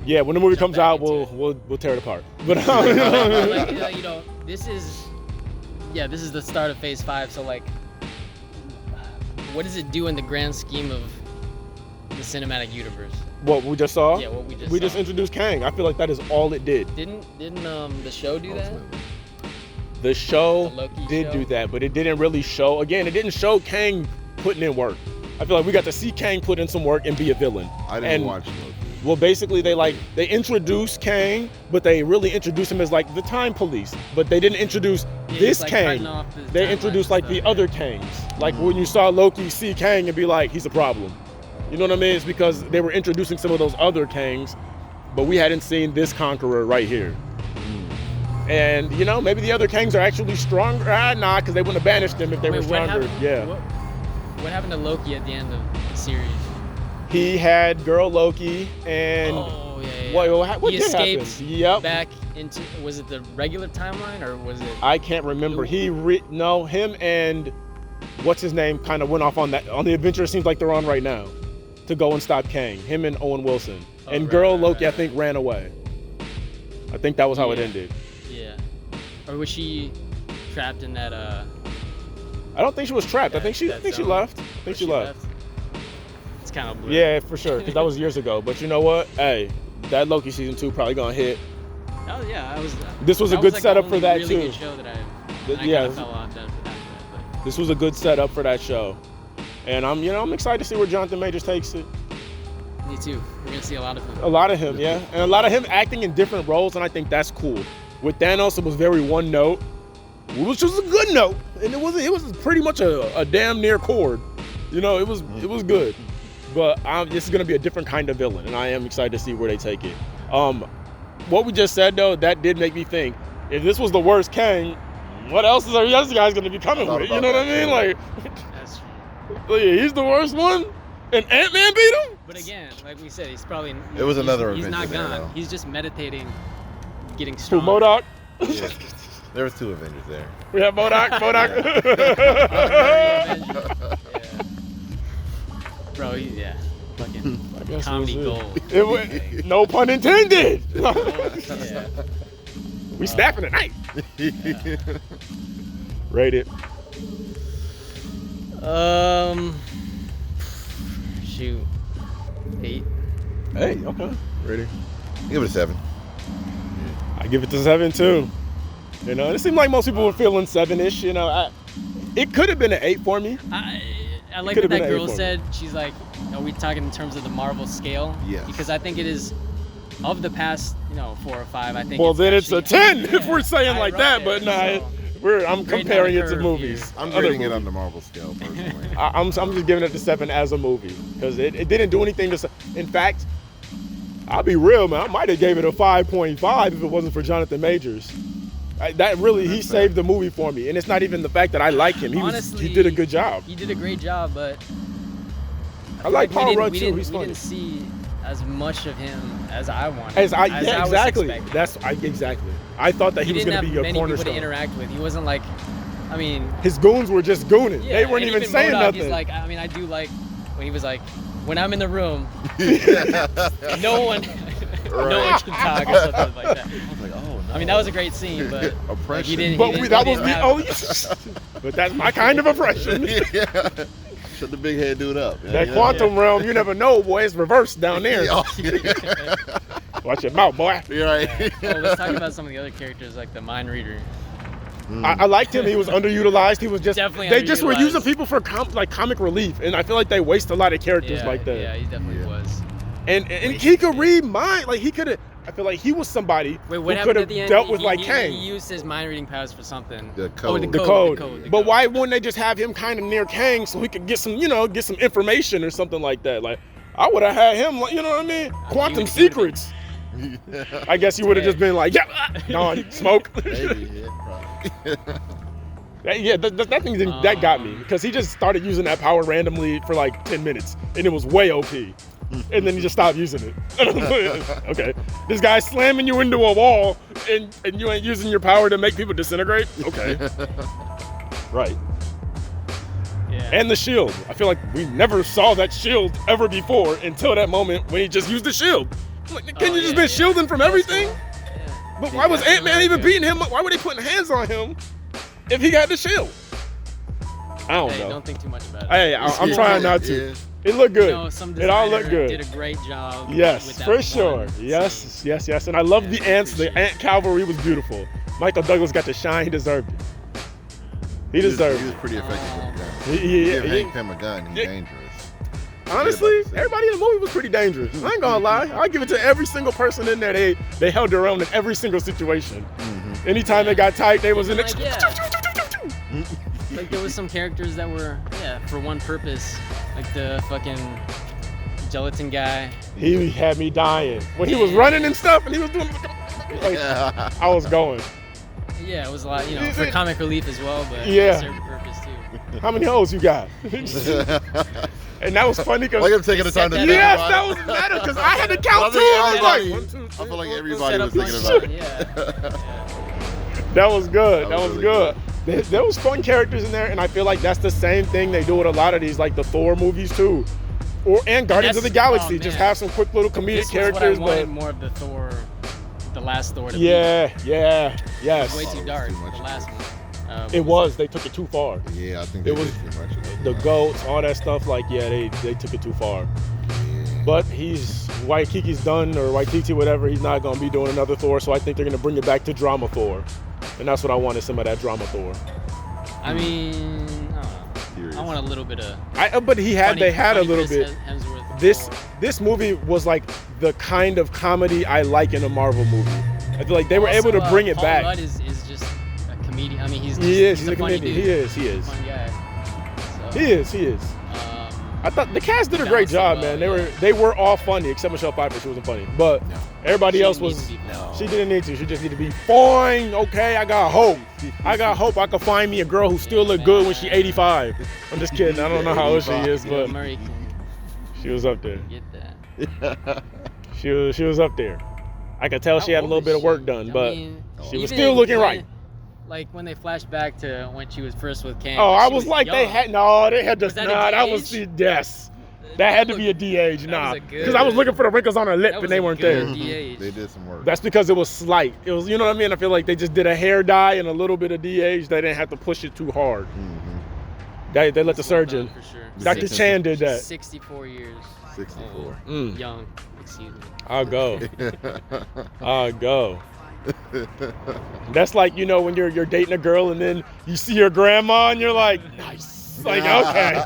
yeah, when the movie Jump comes back out, into we'll tear it apart. But, like, you know, this is the start of Phase 5. So like, what does it do in the grand scheme of the cinematic universe? what we just saw, Yeah, what we just we saw. just introduced Kang. I feel like that is all it did. Didn't the show do that? The show The Loki did show? do that, but it didn't really show. Again, it didn't show Kang putting in work. I feel like we got to see Kang put in some work and be a villain. I didn't And- watch Loki. Well, basically, they introduced Kang, but they really introduced him as like the time police. But they didn't introduce Yeah, this just, like, Kang. cutting off the They timeline introduced and like the stuff, other yeah. Kangs. Like when you saw Loki see Kang and be like, he's a problem. You know what I mean? It's because they were introducing some of those other Kangs, but we hadn't seen this Conqueror right here. And you know, maybe the other Kangs are actually stronger. Nah, because they wouldn't have banished them if they were Wait, what stronger. happened? Yeah. What happened to Loki at the end of the series? He had girl Loki and Oh yeah. what he did escaped happen? Yep. back into, was it the regular timeline or was it? I can't remember. Him and what's his name kind of went off on the adventure it seems like they're on right now to go and stop Kang. Him and Owen Wilson. Oh, And right, girl right, Loki, right, I think, ran away. I think that was how it Yeah. ended. Yeah. Or was she trapped in that? I don't think she was trapped. I think she that she zone? left. I think she left. It's kind of blurry. Yeah, for sure. Because that was years ago. But you know what? Hey, that Loki season 2 probably gonna hit. Oh yeah, I was. This was a that good like, setup the for only that, really too. Good show that I Yeah. kind of fell off after that. This was a good setup for that show. And I'm excited to see where Jonathan Majors takes it. But me too. We're gonna see a lot of him. A lot of him, yeah. And a lot of him acting in different roles, and I think that's cool. With Thanos, it was very one note, which was a good note. And it was pretty much a damn near chord. You know, it was good. But this is gonna be a different kind of villain, and I am excited to see where they take it. What we just said though, that did make me think, if this was the worst Kang, what else is the other guy's gonna be coming thought with? You about know what I that, mean? too. Like, That's true. he's the worst one? And Ant-Man beat him? But again, like we said, he's probably. It was another He's not Avenger there, gone. though. He's just meditating, getting Who, strong. MODOK? Yeah. There was 2 Avengers there. We have MODOK. Bro, yeah. Fucking guess comedy it was gold. It was, no pun intended. Yeah. We snapping tonight. Rate it. Shoot. 8. Hey, okay. Ready? Give it a 7. I give it to 7 too. You know, it seemed like most people were feeling 7-ish. You know, it could have been an 8 for me. I like could've what been that an girl A for me. said. She's like, are we talking in terms of the Marvel scale? Yes. Because I think it is, of the past, 4 or 5, I think. Well, then it's a actually- 10 if yeah, we're saying high like up that. there, But nah, so- I'm Grading comparing on it the to curve movies. here. I'm Other grading it movies. on the Marvel scale, personally. I'm just giving it to 7 as a movie because it didn't do anything to. In fact, I'll be real, man. I might have gave it a 5.5 if it wasn't for Jonathan Majors. He saved the movie for me, and it's not even the fact that I like him. Honestly, he did a good job. He did a great job, but I like we Paul didn't- Rudd we too. didn't- He's we funny. didn't see as much of him as I wanted. Yeah, was exactly. expecting. Exactly. I thought that he was didn't going to have be a many people to cornerstone. interact with. He wasn't like I mean, His goons were just gooning. yeah, They weren't and even saying MODOK, nothing. He's like, I mean, I do like when he was like, when I'm in the room, no one can talk or something like that. I was like, oh no. I mean, that was a great scene, but Oppression. like, he didn't. But he didn't, that he was didn't me. have- Oh, but that's my kind of oppression. Yeah. Shut the big head dude up. That quantum realm, you never know, boy. It's reversed down there. Yeah. Watch your mouth, boy. You're right. Oh, let's talk about some of the other characters, like the mind reader. I liked him. He was underutilized. He was just Definitely they just were underutilized. using people for comic relief, and I feel like they waste a lot of characters Yeah, like that. Yeah, he definitely was. And he could read mind. Like he could have. I feel like he was somebody Wait, who what could happened have at the end? dealt with he, like he, Kang. He used his mind reading powers for something. The Oh, code. The code. the But code. why wouldn't they just have him kind of near Kang so he could get some, get some information or something like that? Like I would have had him, like, you know what I mean? Quantum he would've secrets. I guess he would have just been like, yeah, Don, smoke. Maybe, yeah, probably. That thing that got me because he just started using that power randomly for like 10 minutes and it was way OP. And then he just stopped using it. Okay, this guy's slamming you into a wall and you ain't using your power to make people disintegrate? Okay. Right. Yeah. And the shield. I feel like we never saw that shield ever before until that moment when he just used the shield. Like, can you just been shielding from everything? Yeah. But why was Ant-Man even beating him up? Why were they putting hands on him if he got the shield? I don't Hey, know. don't think too much about it. Hey, I'm trying not to. Yeah. It looked good. You know, some It all looked designer good. Did a great job. Yes, with that for sure. one Yes, scene. yes. And I love the Yeah, ants. The appreciate ant cavalry was beautiful. Michael Douglas got the shine. He deserved it. He deserved He it. was pretty effective with a gun. He- Give Hank Pym a gun, he's Yeah. dangerous. Honestly, about to say. everybody in the movie was pretty dangerous. I ain't gonna lie. I give it to every single person in there. They held their own in every single situation. Anytime they got tight, they was in it. Like, yeah. Like there was some characters that were, for one purpose. Like the fucking gelatin guy. He had me dying when he was running and stuff, and he was doing. Like, I was going. Yeah, it was a lot, for comic relief as well, but Yeah. for a certain purpose too. How many hoes you got? And that was funny because. Like I'm taking the time to think Yes, about that it. was better because I had to count I two. think I was like, everybody- 1, 2, 3, I feel like 4, everybody Set was up my thinking about son, it. yeah. That was good. That That was was really good. There was fun characters in there, and I feel like that's the same thing they do with a lot of these, like the Thor movies too, and Guardians of the That's- Galaxy. oh, Just man. have some quick little comedic This was characters, what I wanted but more of the Thor, the last Thor to yeah, be. yes, Way Oh, too it was dark, too much. the last one. it was. They took it too far. Yeah, I think It they was did too much of it. The goats, all that stuff. Like, yeah, they took it too far. But Waikiki's done, or Waititi, whatever. He's not gonna be doing another Thor, so I think they're gonna bring it back to drama Thor, and that's what I wanted. Some of that drama Thor. I mean, I don't know. I want a little bit of. But they had a little bit. Hemsworth This movie was like the kind of comedy I like in a Marvel movie. I feel like they were able to bring it Paul back. Rudd is just a comedian. I mean, he's He's a a funny comedian. dude. He is. Fun guy. So, He is. I thought the cast did a great balanced it job, well, man. yeah. They were all funny except Michelle Pfeiffer. She wasn't funny, but everybody She else didn't need was. to be funny. She didn't need to. She just needed to be fine. Okay, I got hope. I got hope I could find me a girl who still look good when she's 85. I'm just kidding. I don't know how old she is, Bill but Murray can she was up there. get that. She was up there. I could tell she How had a little old bit is of work she? done, I but mean, she was even still looking when- right. Like when they flashed back to when she was first with Kang. Oh, I she was like, they young. had to. Was that a That was de-age? yes. That had to be a de-age, That nah. was a good- Because I was looking for the wrinkles on her lip That and was they a weren't good there. de-age. They did some work. That's because it was slight. It was, you know what I mean? I feel like they just did a hair dye and a little bit of de-age. They didn't have to push it too hard. They let the Well surgeon. done, for sure. Dr. Chan did that. 64 years. 64. old. Young. Excuse me. I'll go. I'll go. That's like, when you're dating a girl and then you see your grandma and you're like, nice. Like, okay.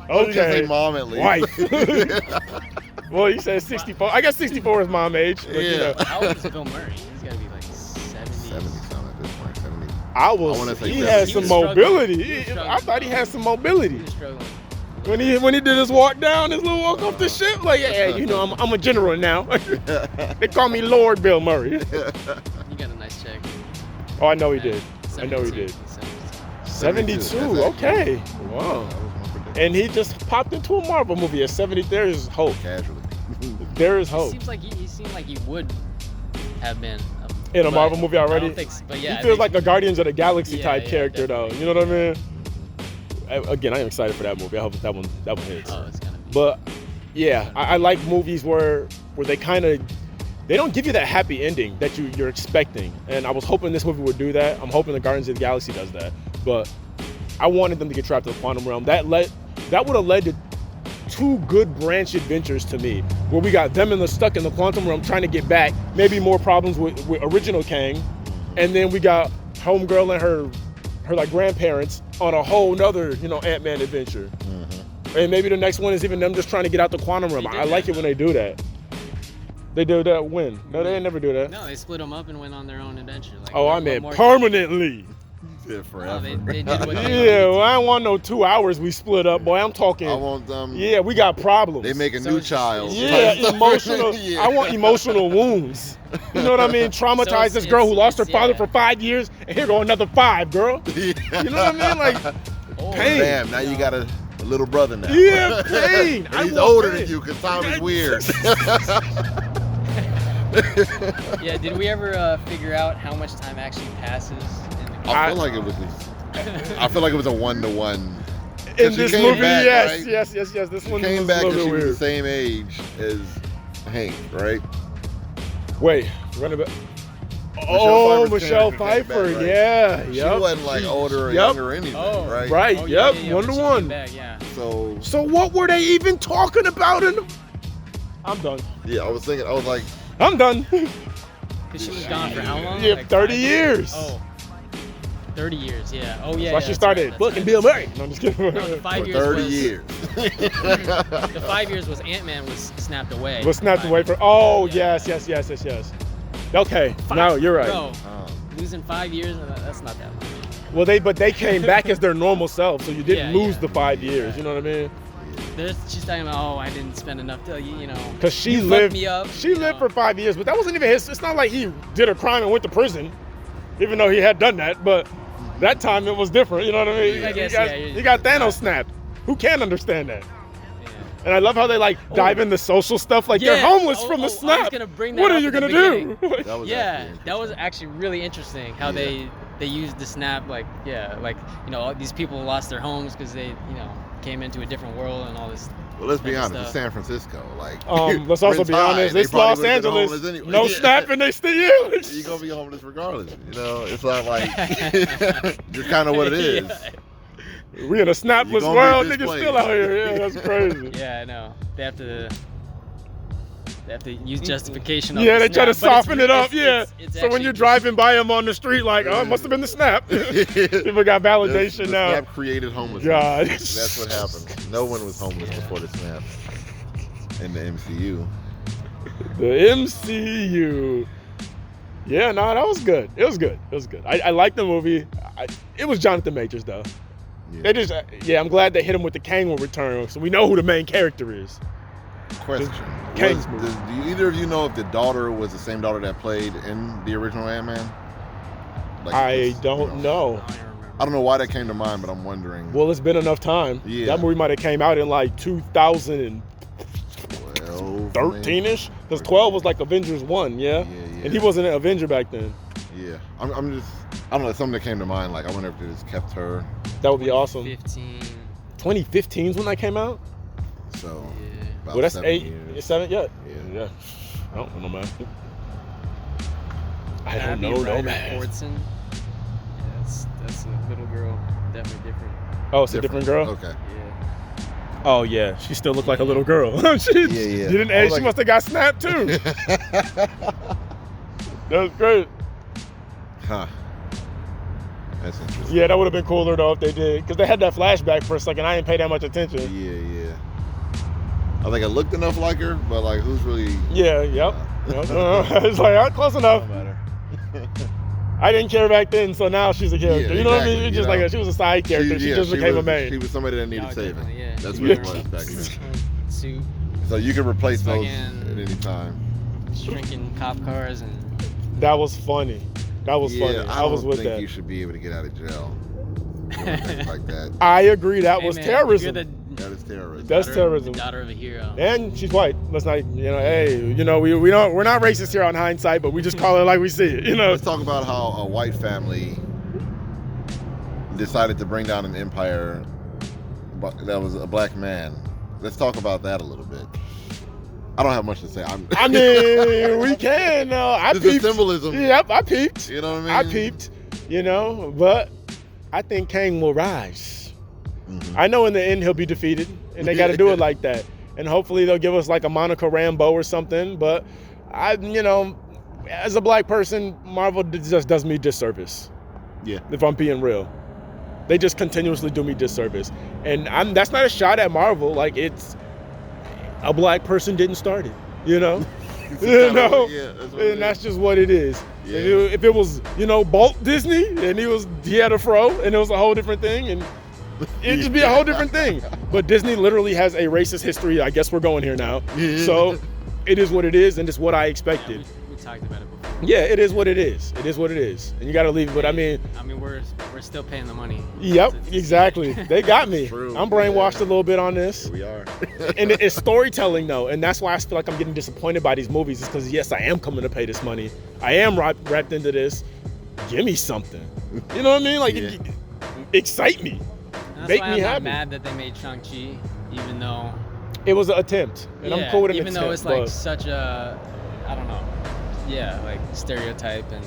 I was gonna say Okay. mom at least. Wife. Well, you said 64. I guess 64 is mom age. But, Yeah. How old is Bill Murray? He's got to be like 70. 70 something at this point. 70. I I wanna was. say He 70. had He some was struggling. mobility. He was I struggling. thought he had some mobility He was struggling. when he did his walk down, his little walk off the ship. Like, yeah, I'm a general now. They call me Lord Bill Murray. You got a nice check. Oh, I know he did. I know he 72. did. 72. 72. That's Okay. actually- Wow. That was my prediction. And he just popped into a Marvel movie at 70. There is hope. Casually. There is He hope. seems like he seemed like he would have been. In a Marvel movie I already? don't think so, but yeah. He I feels think- like a Guardians of the Galaxy Yeah, type yeah, character, though. definitely. You know what I mean? Again, I am excited for that movie. I hope that one hits. Oh, it's gonna be. But yeah, I like movies where they kind of they don't give you that happy ending that you're expecting. And I was hoping this movie would do that. I'm hoping the Guardians of the Galaxy does that. But I wanted them to get trapped in the quantum realm. That would have led to 2 good branch adventures to me, where we got them stuck in the quantum realm trying to get back. Maybe more problems with original Kang, and then we got Homegirl and her like grandparents on a whole nother Ant-Man adventure. And maybe the next one is even them just trying to get out the quantum realm. I like it when they do that. They do that when? No, they never do that. No, they split them up and went on their own adventure. Like, Oh, I one meant more- Yeah, permanently. No, forever. they did what they Yeah, well, I don't want no 2 hours we split up, boy. I'm talking. I want them. Yeah, we got problems. They make a So new it's- child. Yeah, type stuff. emotional. Yeah. I want emotional wounds. You know what I mean? Traumatize this girl who lost her father for 5 years, and here go another 5, girl. You know what I mean? Like, Oh, pain. Damn, now you got a little brother now. Yeah, pain. And I he's want older pain. than you because time is weird. Yeah, did we ever figure out how much time actually passes? In the I feel like it was. I feel like it was a 1-to-1. In She this came movie, back, yes, right? yes. This She one came was back a and little she bit was the weird. same age as Hank, right? Wait, run it back. Pfeiffer's Oh, Michelle character came Pfeiffer, back, right? yeah, She yep. wasn't like older or Yep. younger or anything, Oh. right? Right, Oh, yeah, yep, yeah, yeah, 1 when to she 1. came back, yeah. So what were they even talking about in the... I'm done. yeah, I was like, I'm done. Because she was gone for how long? Yeah, Like 30 5 years. Oh. 30 years, yeah. Oh, yeah. That's why yeah, she that's started right, fucking that's Bill Murray. No, I'm just kidding. right. No, the 5 for years 30 was, years. The 5 years was Ant-Man was snapped away. Was snapped away from... Oh, yes. Okay, now you're right. Bro, losing 5 years, that's not that much. Well, they came back as their normal self, so you didn't Yeah, lose yeah. the 5 years. You know what I mean? She's talking about, oh, I didn't spend enough to, you know. Because she you fucked lived. me up, She you lived know. for 5 years, but that wasn't even his. It's not like he did a crime and went to prison, even though he had done that. But that time it was different. You know what I mean? I guess, he got, yeah, he got Thanos snapped. Who can't understand that? Yeah. And I love how they like dive into social stuff. Like they're Yeah. homeless Oh, from the I was snap. gonna bring that What are up you at the gonna do? That was Yeah, actually that was interesting. actually really interesting how Yeah. they used the snap, like, yeah, like, you know, these people lost their homes because they, you know, came into a different world and all this. Well, let's be type of honest. It's stuff. San Francisco. Like, Let's also rent's be high. honest. They It's probably Los would've been Angeles. homeless anyway. No Yeah. snapping, they steal you. You're gonna be homeless regardless. You know, it's not like just kind of what it is. Yeah. We in a snapless You gonna be world. Niggas displaced. still out here. Yeah, that's crazy. Yeah, I know. They have to use justification. Of Yeah, the they try to snap, but soften it up. Yeah. it's So when actually you're just- driving by him on the street, like, oh, it must have been the snap. People got validation The now. snap created homelessness. God. That's what happened. No one was homeless before the snap in the MCU. The MCU. Yeah, no, that was good. It was good. I liked the movie. It was Jonathan Majors though. Yeah. They just, I'm glad they hit him with the Kang will return, so we know who the main character is. Question. Kang's Was- movie. do either of you know if the daughter was the same daughter that played in the original Ant-Man? Like, I it's, don't I know. don't even remember. I don't know why that came to mind, but I'm wondering. Well, it's been enough time. Yeah. That movie might have came out in like 2013-ish, 12, maybe? because 12 was like Avengers 1, yeah? Yeah. And he wasn't an Avenger back then. Yeah. I'm just. I don't know. Something that came to mind. Like I wonder if they just kept her. That would be awesome. 15. 2015 is when that came out? So. Yeah. About Well, that's 7 8, years. 7, yeah. Yeah. I don't know, man. I don't Abby know, no, Ryder man. Fordson. Yeah, that's a little girl. Definitely different. Oh, it's a different girl? Okay. Yeah. Oh, yeah. She still looked like a little girl. She Yeah. didn't I was age. She like- must have got snapped, too. That was great. Huh. That's interesting. Yeah, that would have been cooler, though, if they did. Because they had that flashback for a second. I didn't pay that much attention. Yeah. I think I looked enough like her, but like, who's really? Yeah, yep. It's like, close enough. Don't matter. I didn't care back then, so now she's a character. Yeah, you know what I mean? exactly, It's just you know. like she was a side character. She just became a was, main. She was somebody that needed Oh, saving. definitely, yeah. That's Yeah. what it was back then. Suit, So you could replace those Fucking- at any time. shrinking cop cars, and That was funny. That was funny. I I was don't with think you that. should be able to get out of jail. Doing things like that. I agree. That Hey, was man, terrorism. If you're the That is terrorism. That's terrorism. The daughter of a hero. And she's white. Let's not, hey, we're not racist here on Hindsight, but we just call it like we see it, Let's talk about how a white family decided to bring down an empire that was a black man. Let's talk about that a little bit. I don't have much to say. I mean, we can. I There's peeped. a symbolism. Yep, I peeped. You know what I mean? I peeped. But I think Kang will rise. Mm-hmm. I know in the end he'll be defeated, and they got to do it like that. And hopefully they'll give us like a Monica Rambeau or something. But as a black person, Marvel just does me disservice. Yeah. If I'm being real, they just continuously do me disservice, and that's not a shot at Marvel. Like, it's a black person didn't start it, Yeah, that's just what it is. Yeah. If it was, Walt Disney and he had a fro and it was a whole different thing, and it'd just be a whole different thing. But Disney literally has a racist history. I guess we're going here now. So it is what it is, and it's what I expected. We talked about it before. Yeah, it is what it is. It is what it is, and you got to leave it. But I mean, we're still paying the money. Yep, exactly. They got me. True. I'm brainwashed a little bit on this. Here we are. And it's storytelling though, and that's why I feel like I'm getting disappointed by these movies. Is because yes, I am coming to pay this money. I am wrapped into this. Give me something. You know what I mean? Like, excite me. That's Make why me I'm happy. not mad that they made Shang-Chi, even though It was an attempt, and I'm cool with an even attempt. though it's like but such a, I don't know, like stereotype and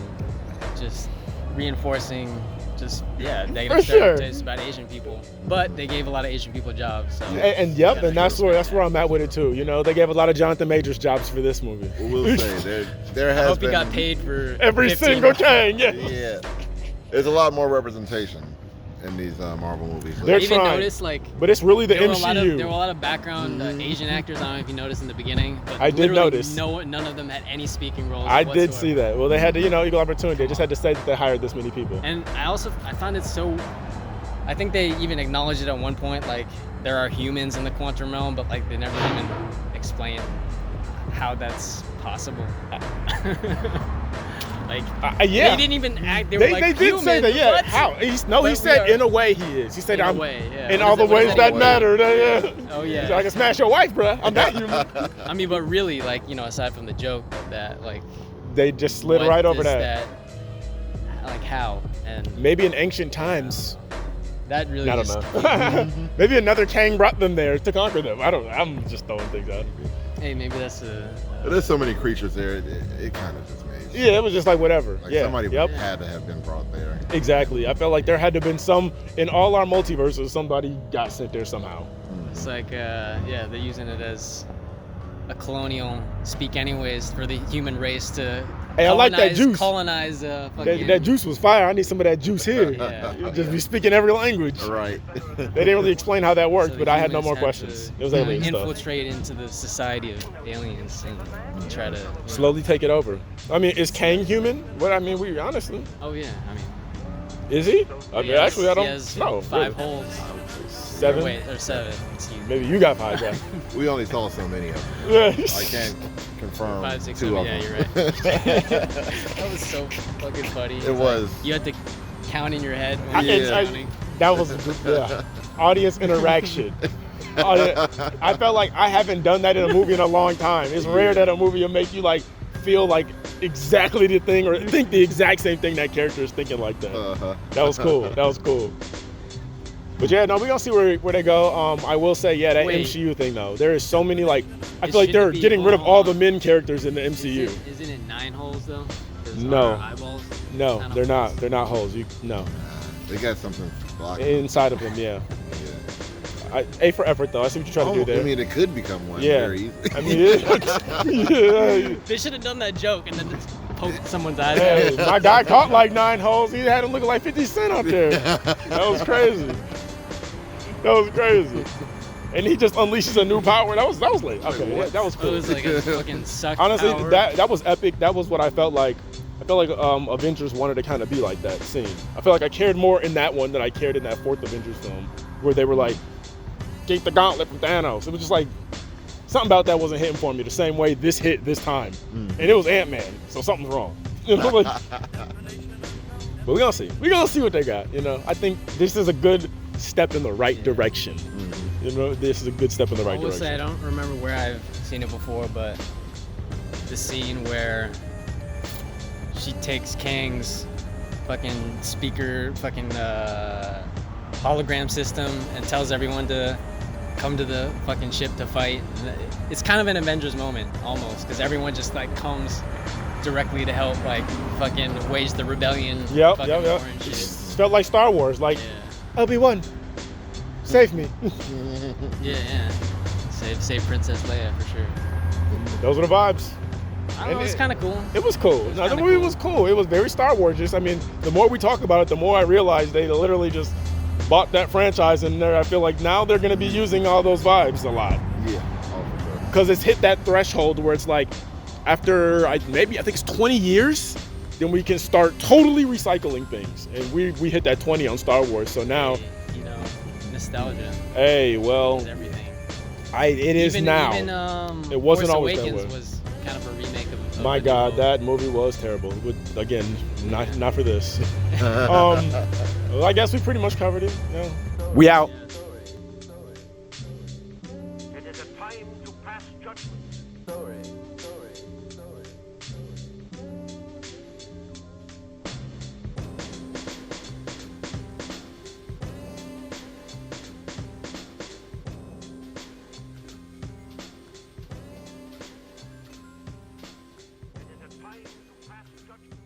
just reinforcing negative For sure. stereotypes about Asian people. But they gave a lot of Asian people jobs. So and that's where I'm at with it too. They gave a lot of Jonathan Majors jobs for this movie. We'll say there I has hope been he got paid for Every 15 single Kang, yeah. Yeah, there's a lot more representation in these Marvel movies. They're I even trying. noticed But it's really the there were MCU. a lot of background Asian actors. I don't know if you noticed in the beginning, but I did literally notice. none of them had any speaking roles. I did whatsoever. see that. Well, they had to, equal opportunity. They just had to say that they hired this many people. And I found it so. I think they even acknowledged it at one point, like there are humans in the quantum realm, but like they never even explain how that's possible. Yeah. They didn't even act. They were They like, did say human, that, yeah. what? How? He But said we are- in a way he is. He said In a I'm way, yeah. in What all is the that- what ways is that that matter. Yeah. Oh yeah. He's like, I can smash your wife, bruh. I'm that human. I mean, but really, like, aside from the joke of that, like, They just slid what right over is that. Like how? And Maybe in ancient times. that really I don't just, know. Maybe another Kang brought them there to conquer them. I don't know. I'm just throwing things out. hey, maybe that's There's so many creatures there. It kind of just made. Yeah, it was just like whatever. Like yeah. somebody Yep. had to have been brought there. Exactly. I felt like there had to have been some in all our multiverses. Somebody got sent there somehow. It's like, they're using it as a colonial speak anyways for the human race to Hey, I like that juice. colonize fucking... That juice was fire. I need some of that juice here. Yeah. You'll just be speaking every language. Right. They didn't really explain how that worked, So but the I had no humans more had questions. to, It was alien stuff. infiltrate into the society of aliens and try to... Slowly take it over. I mean, is Kang human? What I mean, we honestly, Oh yeah, I mean... is he? I mean, actually, I He don't has know. 5 really. holes. 7. Or 7. Excuse me. Maybe you got 5. Yeah. We only saw so many of them. Yeah. I can't confirm 5, 6, 2 7. of Yeah, them. you're right. That was so fucking funny. It was. You had to count in your head when you were I- counting. That was audience interaction. I felt like I haven't done that in a movie in a long time. It's rare that a movie will make you like feel like exactly the thing or think the exact same thing that character is thinking like that. Uh-huh. That was cool. That was cool. But yeah, no, we're gonna see where they go. I will say, yeah, that Wait. MCU thing though. There is so many like I It feel like shouldn't they're be getting rid of all the all- men characters in the MCU. Isn't it 9 holes though? 'Cause No. our eyeballs, No, kind of they're not. holes. They're not holes. No, They got something blocking. inside of them, yeah. A for effort though. I see what you're trying to do there. I mean, it could become one Yeah. very easy. I mean, yeah. They should have done that joke and then just poked someone's eyes Hey, out. my guy caught like 9 holes. He had him looking like 50 Cent out there. That was crazy. That was crazy. And he just unleashes a new power. That was late. Okay, yeah, that was It cool. was like a fucking suck Honestly, power. that was epic. That was what I felt like. I felt like Avengers wanted to kind of be like that scene. I feel like I cared more in that one than I cared in that 4th Avengers film, where they were like, "Get the gauntlet from Thanos." It was just like something about that wasn't hitting for me the same way this hit this time, and it was Ant-Man, so something's wrong. You know, like, but we're gonna see. We're gonna see what they got. You know, I think this is a good step in the right direction. You know, this is a good step in the right I will say I direction. don't remember where I've seen it before, but the scene where she takes Kang's fucking speaker, fucking hologram system, and tells everyone to come to the fucking ship to fight. It's kind of an Avengers moment almost, because everyone just like comes directly to help, like fucking wage the rebellion. Yep. Fucking war and It shit. felt like Star Wars. Like, Yeah. Obi-Wan, save me. Yeah. Save Princess Leia for sure. Those were the vibes. I don't know, it's kind of cool. It was cool. No, the kinda movie cool. was cool. It was very Star Wars. Just, I mean, the more we talk about it, the more I realize they literally just bought that franchise, and I feel like now they're going to be using all those vibes a lot. Yeah, for sure. Because it's hit that threshold where it's like, after I think it's 20 years, then we can start totally recycling things. And we hit that 20 on Star Wars. So now, You know, nostalgia hey, well, is everything. it is now. Even, It wasn't Force always that Awakens way. was kind of a remake of My the God, original. that movie was terrible. Again, not for this. Well, I guess we pretty much covered it. Yeah. We out. It is a time to pass judgment. It is a time to pass judgment.